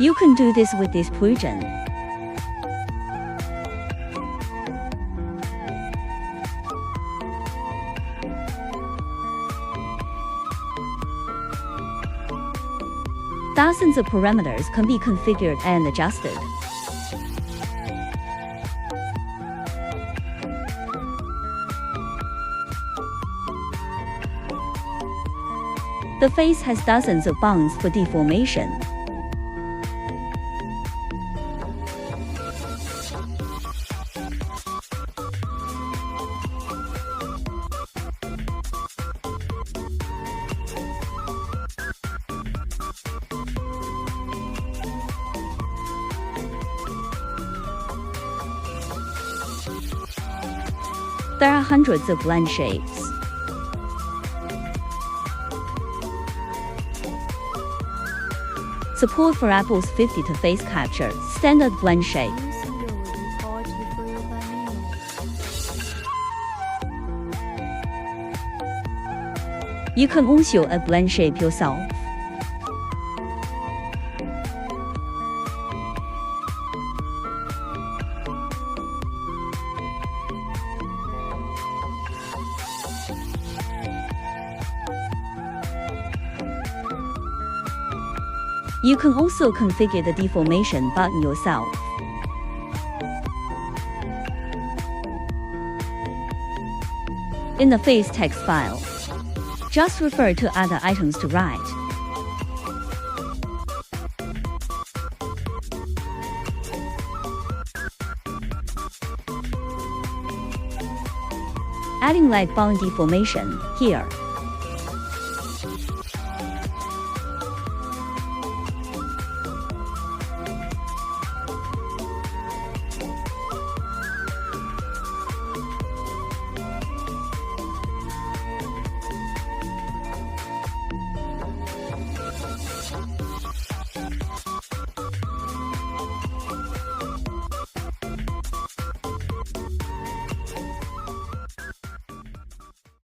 You can do this with this plugin. Dozens of parameters can be configured and adjusted. The face has dozens of bounds for deformation. There are hundreds of blend shapes. Support for Apple's 50 face capture, standard blend shape. You can also add blend shape yourself. You can also configure the deformation button yourself. In the face text file, just refer to other items to write. Adding light bound deformation, here.